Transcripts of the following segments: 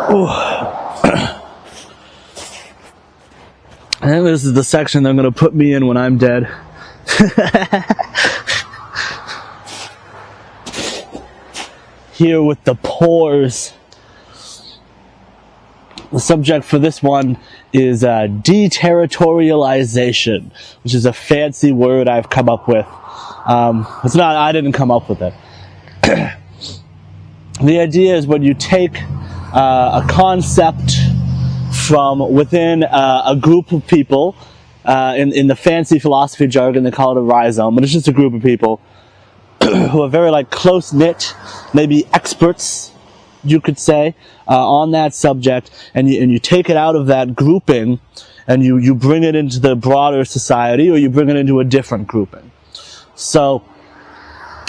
I think this is the section they're going to put me in when I'm dead. Here with the pores. The subject for this one is de-territorialization, which is a fancy word I've come up with. It's not, I didn't come up with it. The idea is when you take a concept from within a group of people, in the fancy philosophy jargon they call it a rhizome, but it's just a group of people who are very like close-knit, maybe experts, you could say, on that subject, and you take it out of that grouping and you bring it into the broader society, or you bring it into a different grouping. So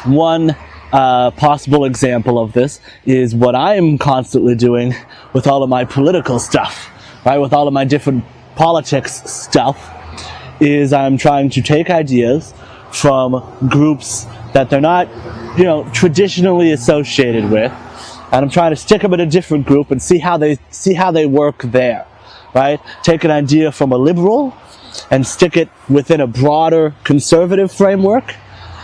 one possible example of this is what I'm constantly doing with all of my political stuff, right? With all of my different politics stuff, is I'm trying to take ideas from groups that they're not, traditionally associated with, and I'm trying to stick them in a different group and see how they work there, right? Take an idea from a liberal and stick it within a broader conservative framework,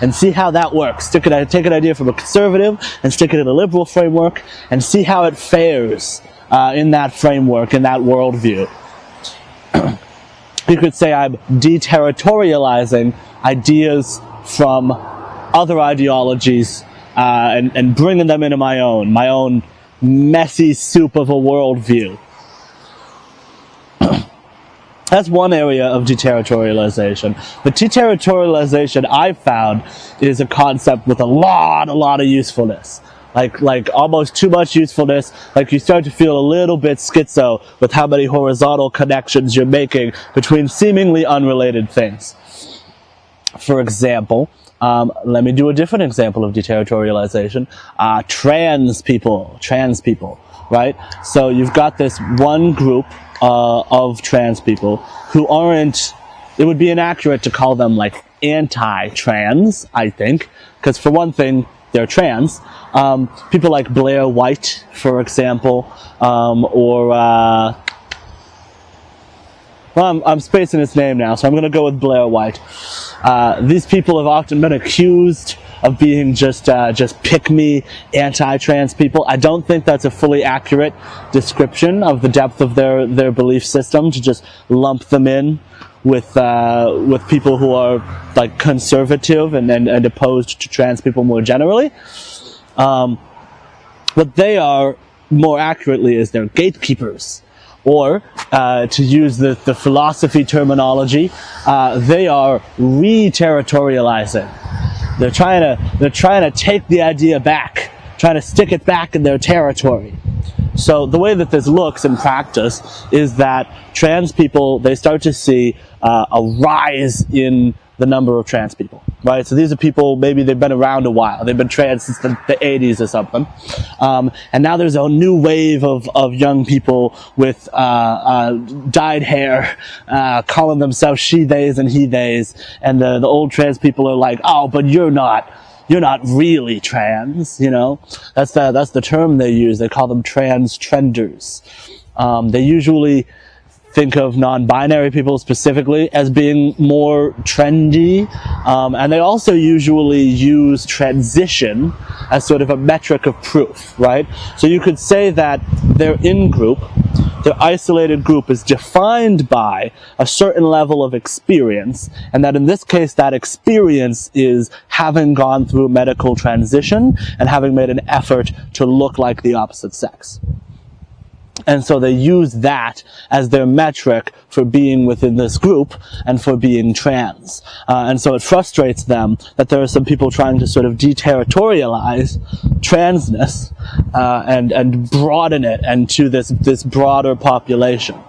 and see how that works. Take an idea from a conservative and stick it in a liberal framework and see how it fares in that framework, in that worldview. You could say I'm de-territorializing ideas from other ideologies and bringing them into my own messy soup of a worldview. That's one area of de-territorialization. But de-territorialization, I've found, is a concept with a lot of usefulness. Like almost too much usefulness. Like you start to feel a little bit schizo with how many horizontal connections you're making between seemingly unrelated things. For example, let me do a different example of de-territorialization. Trans people, right? So you've got this one group of trans people who aren't, it would be inaccurate to call them like anti-trans, I think, because for one thing, they're trans. People like Blair White, for example, well, I'm spacing his name now, so I'm going to go with Blair White. These people have often been accused of being just pick-me anti-trans people. I don't think that's a fully accurate description of the depth of their belief system, to just lump them in with people who are like conservative and opposed to trans people more generally. What they are, more accurately, is they're gatekeepers. Or, to use the philosophy terminology, they are re-territorializing. They're trying to take the idea back, trying to stick it back in their territory. So the way that this looks in practice is that trans people, they start to see a rise in the number of trans people, right? So these are people, maybe they've been around a while. They've been trans since the 80s or something. And now there's a new wave of young people with dyed hair, calling themselves she, theys, and he, theys. And the old trans people are like, oh, but you're not really trans, That's the term they use. They call them trans trenders. They usually think of non-binary people specifically as being more trendy, and they also usually use transition as sort of a metric of proof, right? So you could say that their in-group, their isolated group, is defined by a certain level of experience, and that in this case that experience is having gone through medical transition and having made an effort to look like the opposite sex. And so they use that as their metric for being within this group and for being trans. And so it frustrates them that there are some people trying to sort of de-territorialize transness and broaden it into this broader population,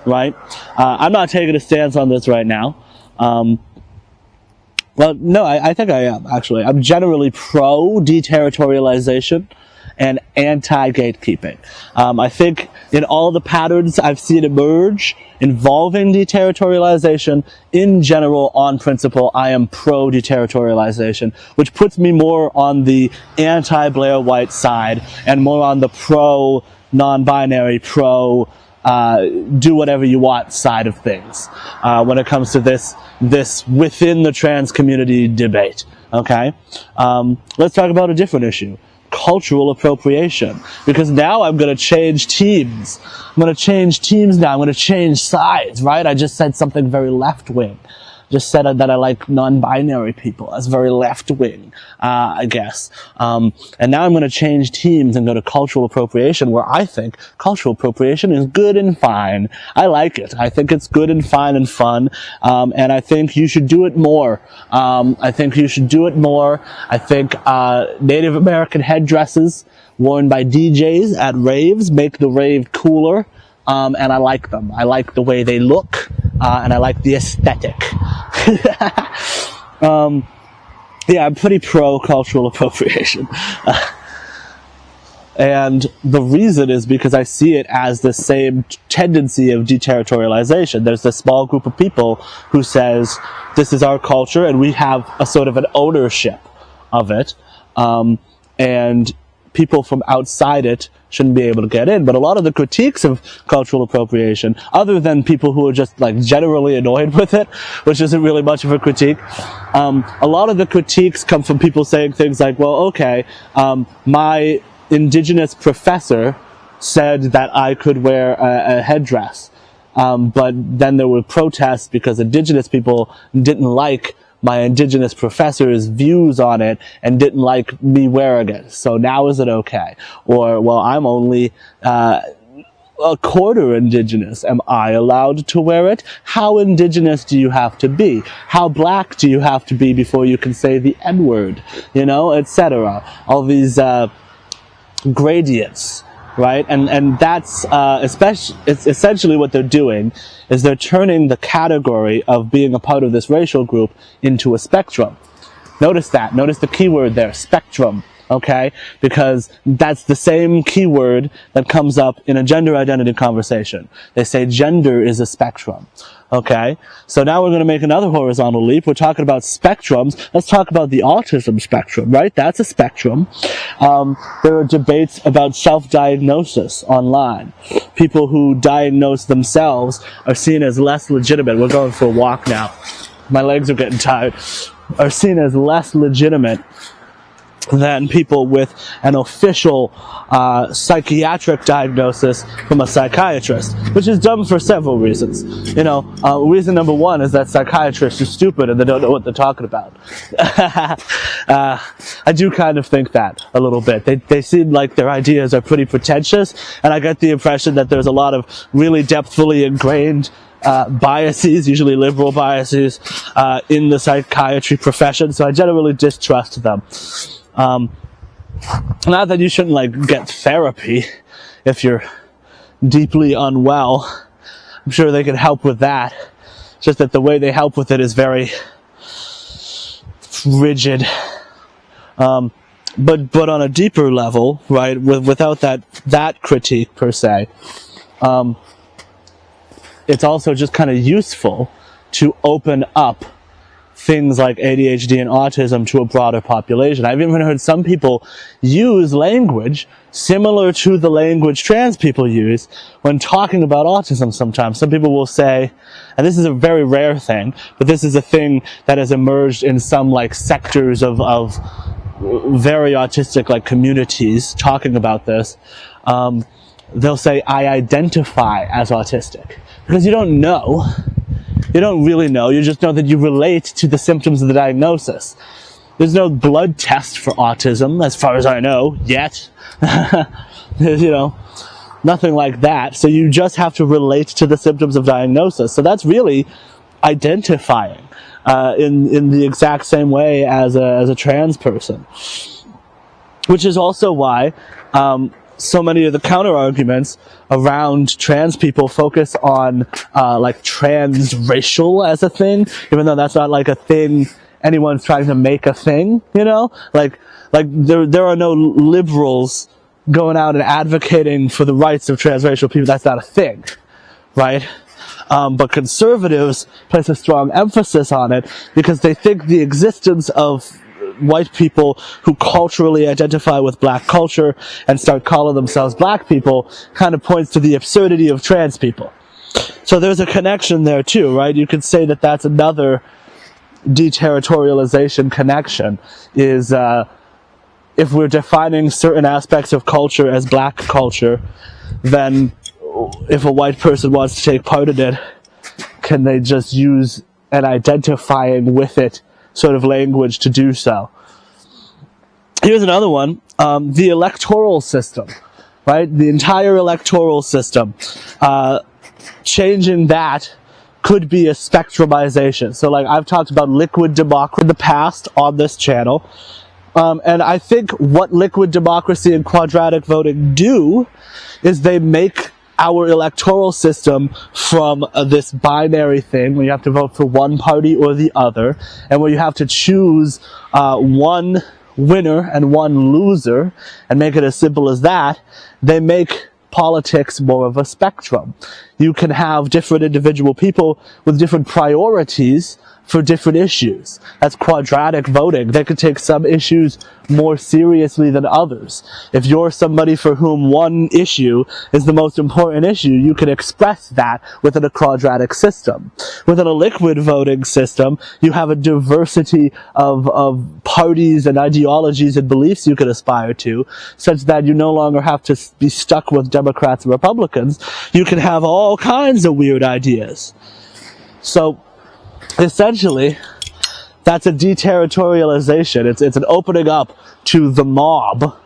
right? I'm not taking a stance on this right now. Well, no, I think I am, actually. I'm generally pro-de-territorialization. and anti-gatekeeping. I think in all the patterns I've seen emerge involving deterritorialization, in general, on principle, I am pro-deterritorialization, which puts me more on the anti-Blair White side and more on the pro-non-binary, do whatever you want side of things when it comes to this within the trans community debate. Okay, let's talk about a different issue: cultural appropriation. Because now I'm going to change teams. I'm going to change teams now. I'm going to change sides. Right? I just said something very left wing. Just said that I like non-binary people. That's very left-wing, I guess. And now I'm going to change teams and go to cultural appropriation, where I think cultural appropriation is good and fine. I like it. I think it's good and fine and fun. And I think you should do it more. I think Native American headdresses worn by DJs at raves make the rave cooler. And I like them. I like the way they look, and I like the aesthetic. Yeah, I'm pretty pro-cultural appropriation. And the reason is because I see it as the same tendency of deterritorialization. There's this small group of people who says, this is our culture, and we have a sort of an ownership of it. And people from outside it shouldn't be able to get in. But a lot of the critiques of cultural appropriation, other than people who are just like generally annoyed with it, which isn't really much of a critique, a lot of the critiques come from people saying things like, well, okay, my indigenous professor said that I could wear a headdress, but then there were protests because indigenous people didn't like my indigenous professor's views on it and didn't like me wearing it. So now is it okay? Or, well, I'm only a quarter indigenous. Am I allowed to wear it? How indigenous do you have to be? How black do you have to be before you can say the N-word? You know, etc. All these gradients. Right? And that's, it's essentially what they're doing is they're turning the category of being a part of this racial group into a spectrum. Notice that. Notice the keyword there, spectrum. Okay? Because that's the same keyword that comes up in a gender identity conversation. They say gender is a spectrum. Okay? So now we're going to make another horizontal leap. We're talking about spectrums. Let's talk about the autism spectrum, right? That's a spectrum. There are debates about self-diagnosis online. People who diagnose themselves are seen as less legitimate. We're going for a walk now. My legs are getting tired. Are seen as less legitimate than people with an official psychiatric diagnosis from a psychiatrist, which is dumb for several reasons. You know, reason number one is that psychiatrists are stupid and they don't know what they're talking about. I do kind of think that a little bit. They seem like their ideas are pretty pretentious, and I get the impression that there's a lot of really depthfully ingrained biases, usually liberal biases, in the psychiatry profession, so I generally distrust them. Not that you shouldn't, like, get therapy if you're deeply unwell. I'm sure they can help with that. It's just that the way they help with it is very rigid. But on a deeper level, right, without that critique per se, it's also just kind of useful to open up things like ADHD and autism to a broader population. I've even heard some people use language similar to the language trans people use when talking about autism sometimes. Some people will say, and this is a very rare thing, but this is a thing that has emerged in some like sectors of very autistic like communities talking about this. They'll say, I identify as autistic. Because you don't know. You don't really know. You just know that you relate to the symptoms of the diagnosis. There's no blood test for autism, as far as I know, yet. You know, nothing like that. So you just have to relate to the symptoms of diagnosis. So that's really identifying in the exact same way as a trans person. Which is also why so many of the counter-arguments around trans people focus on like transracial as a thing, even though that's not like a thing anyone's trying to make a thing, you know? Like there are no liberals going out and advocating for the rights of transracial people. That's not a thing, right? But conservatives place a strong emphasis on it because they think the existence of white people who culturally identify with black culture and start calling themselves black people kind of points to the absurdity of trans people. So there's a connection there too, right? You could say that that's another de-territorialization connection, is if we're defining certain aspects of culture as black culture, then if a white person wants to take part in it, can they just use an identifying with it sort of language to do so? Here's another one, the electoral system, right? The entire electoral system. Changing that could be a spectrumization. So like I've talked about liquid democracy in the past on this channel. And I think what liquid democracy and quadratic voting do is they make our electoral system from this binary thing where you have to vote for one party or the other, and where you have to choose one winner and one loser, and make it as simple as that. They make politics more of a spectrum. You can have different individual people with different priorities for different issues. That's quadratic voting. They could take some issues more seriously than others. If you're somebody for whom one issue is the most important issue, you can express that within a quadratic system. Within a liquid voting system, you have a diversity of parties and ideologies and beliefs you can aspire to, such that you no longer have to be stuck with Democrats and Republicans. You can have all kinds of weird ideas. So, essentially, that's a de-territorialization. It's an opening up to the mob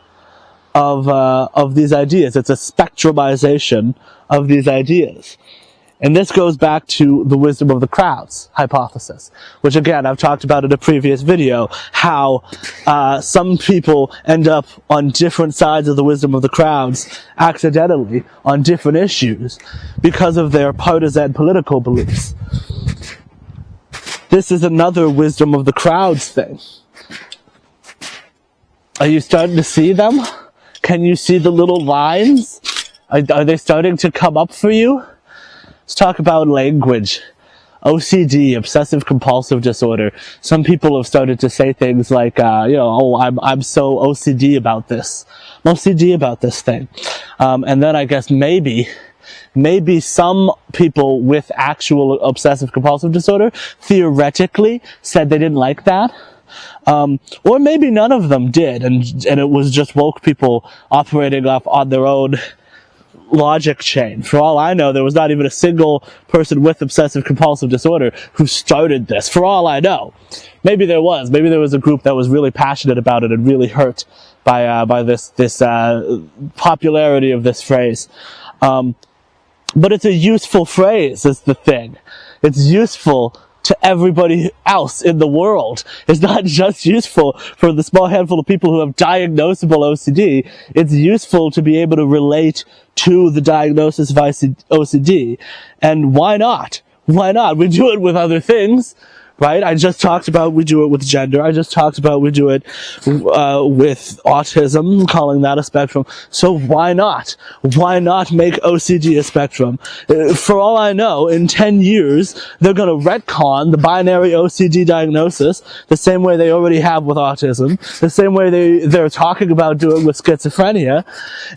of these ideas. It's a spectrumization of these ideas. And this goes back to the wisdom of the crowds hypothesis, which again, I've talked about in a previous video, how some people end up on different sides of the wisdom of the crowds accidentally on different issues because of their partisan political beliefs. This is another wisdom of the crowds thing. Are you starting to see them? Can you see the little lines? Are they starting to come up for you? Let's talk about language. OCD, obsessive compulsive disorder. Some people have started to say things like, oh, I'm so OCD about this. I'm OCD about this thing. And then I guess maybe some people with actual obsessive compulsive disorder theoretically said they didn't like that. Or maybe none of them did, and it was just woke people operating off on their own logic chain. For all I know, there was not even a single person with obsessive compulsive disorder who started this. For all I know. Maybe there was. Maybe there was a group that was really passionate about it and really hurt by this popularity of this phrase. But it's a useful phrase, is the thing. It's useful to everybody else in the world. It's not just useful for the small handful of people who have diagnosable OCD. It's useful to be able to relate to the diagnosis of OCD. And why not? Why not? We do it with other things. Right? I just talked about we do it with gender. I just talked about we do it with autism, calling that a spectrum. So why not? Why not make OCD a spectrum? For all I know, in 10 years, they're going to retcon the binary OCD diagnosis the same way they already have with autism, the same way they're talking about doing with schizophrenia,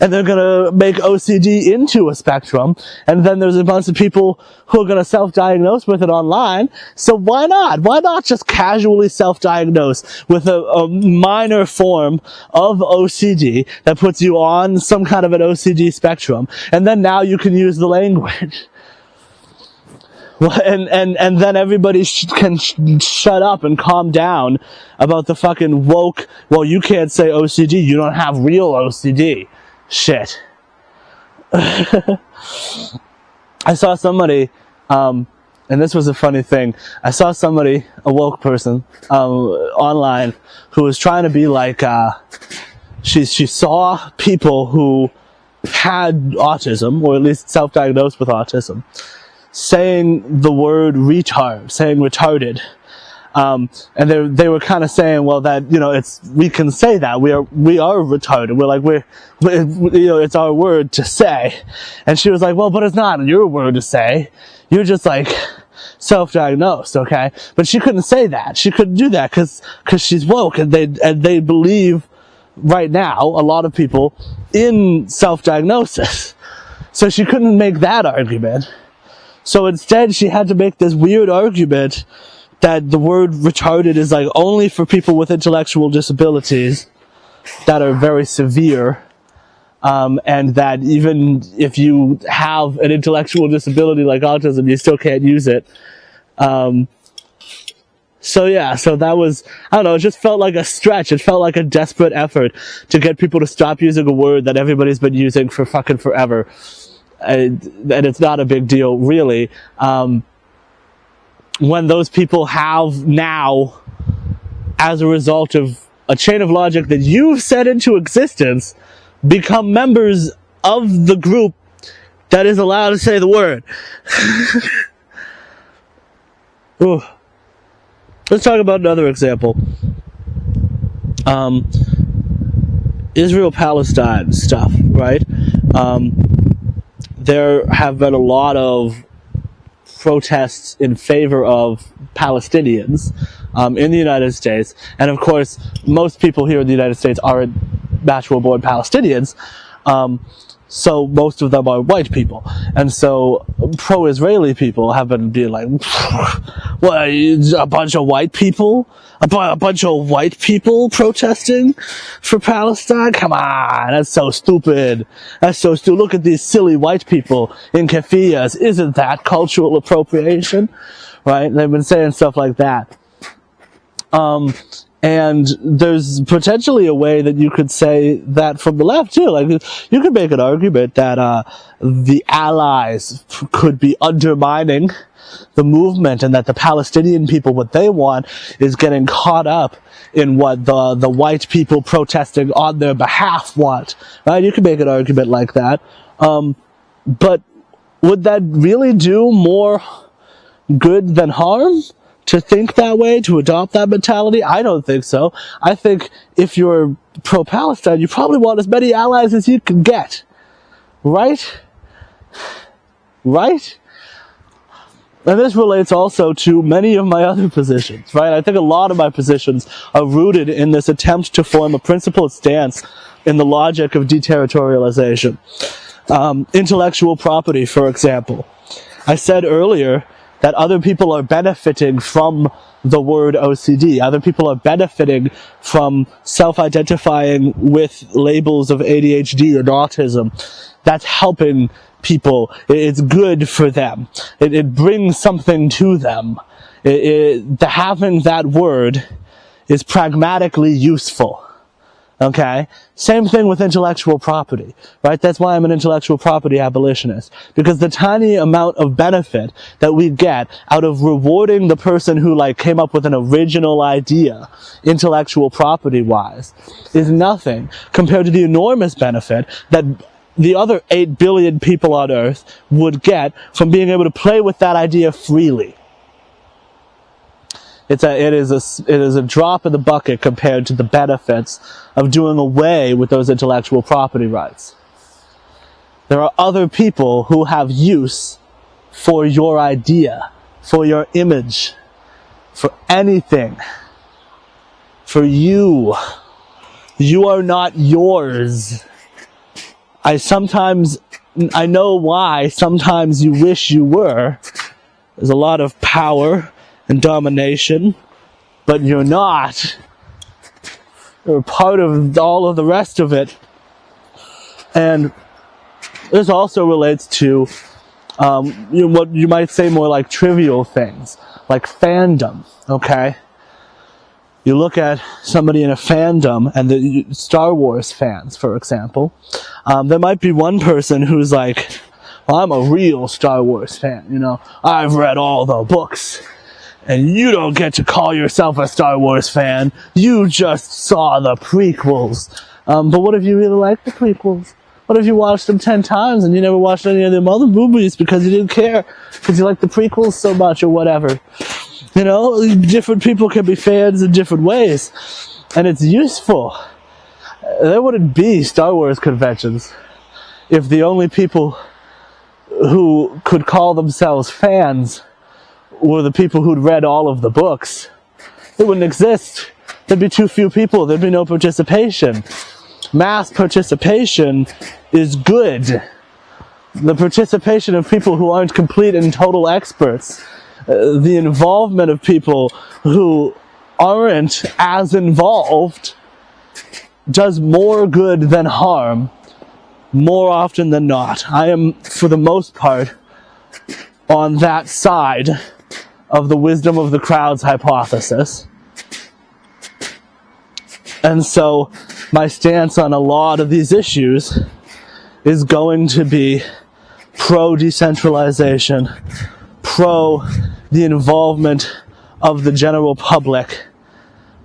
and they're going to make OCD into a spectrum, and then there's a bunch of people who are going to self-diagnose with it online. So why not? Why not just casually self-diagnose with a minor form of OCD that puts you on some kind of an OCD spectrum, and then now you can use the language. Well, and then everybody can shut up and calm down about the fucking woke, well, you can't say OCD, you don't have real OCD. Shit. I saw somebody, and this was a funny thing. I saw somebody, a woke person, online, who was trying to be like, she saw people who had autism, or at least self-diagnosed with autism, saying the word retard, saying retarded, And they were kind of saying, well, that, we can say that we are retarded. It's our word to say. And she was like, well, but it's not your word to say. You're just like self-diagnosed, okay? But she couldn't say that. She couldn't do that because she's woke, and they believe right now, a lot of people, in self-diagnosis. So she couldn't make that argument. So instead, she had to make this weird argument that the word retarded is like only for people with intellectual disabilities that are very severe, and that even if you have an intellectual disability like autism, you still can't use it. So that was, I don't know, it just felt like a stretch. It felt like a desperate effort to get people to stop using a word that everybody's been using for fucking forever. And it's not a big deal, really. When those people have now, as a result of a chain of logic that you've set into existence, become members of the group that is allowed to say the word. Ooh. Let's talk about another example. Israel-Palestine stuff, right? There have been a lot of protests in favor of Palestinians in the United States. And of course, most people here in the United States aren't natural-born Palestinians. So most of them are white people. And so pro-Israeli people have been being like, what, a bunch of white people? A bunch of white people protesting for Palestine? Come on, that's so stupid. That's so stupid. Look at these silly white people in keffiyehs. Isn't that cultural appropriation? Right? They've been saying stuff like that. And there's potentially a way that you could say that from the left too. Like, you could make an argument that the allies could be undermining the movement, and that the Palestinian people, what they want is getting caught up in what the white people protesting on their behalf want. Right? You could make an argument like that. But would that really do more good than harm? To think that way, to adopt that mentality? I don't think so. I think if you're pro-Palestine, you probably want as many allies as you can get. Right? Right? And this relates also to many of my other positions, right? I think a lot of my positions are rooted in this attempt to form a principled stance in the logic of de-territorialization. Intellectual property, for example. I said earlier that other people are benefiting from the word OCD. Other people are benefiting from self-identifying with labels of ADHD and autism. That's helping people. It's good for them. It brings something to them. Having that word is pragmatically useful. Okay? Same thing with intellectual property, right? That's why I'm an intellectual property abolitionist. Because the tiny amount of benefit that we get out of rewarding the person who came up with an original idea, intellectual property wise, is nothing compared to the enormous benefit that the other 8 billion people on Earth would get from being able to play with that idea freely. It is a drop in the bucket compared to the benefits of doing away with those intellectual property rights. There are other people who have use for your idea, for your image, for anything, for you. You are not yours. I know why sometimes you wish you were. There's a lot of power and domination, but you're not. You're part of all of the rest of it. And this also relates to what you might say more like trivial things, like fandom, okay? You look at somebody in a fandom, and the Star Wars fans, for example, there might be one person who's like, well, I'm a real Star Wars fan, I've read all the books. And you don't get to call yourself a Star Wars fan. You just saw the prequels. But what if you really like the prequels? What if you watched them 10 times and you never watched any of them other movies because you didn't care? Because you like the prequels so much or whatever. You know, different people can be fans in different ways, and it's useful. There wouldn't be Star Wars conventions if the only people who could call themselves fans were the people who'd read all of the books. It wouldn't exist. There'd be too few people. There'd be no participation. Mass participation is good. The participation of people who aren't complete and total experts, the involvement of people who aren't as involved, does more good than harm, more often than not. I am, for the most part, on that side of the wisdom of the crowd's hypothesis. And so my stance on a lot of these issues is going to be pro-decentralization, pro the involvement of the general public.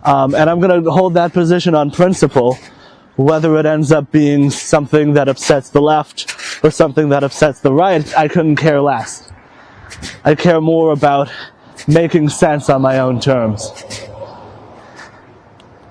And I'm going to hold that position on principle, whether it ends up being something that upsets the left or something that upsets the right. I couldn't care less. I care more about making sense on my own terms.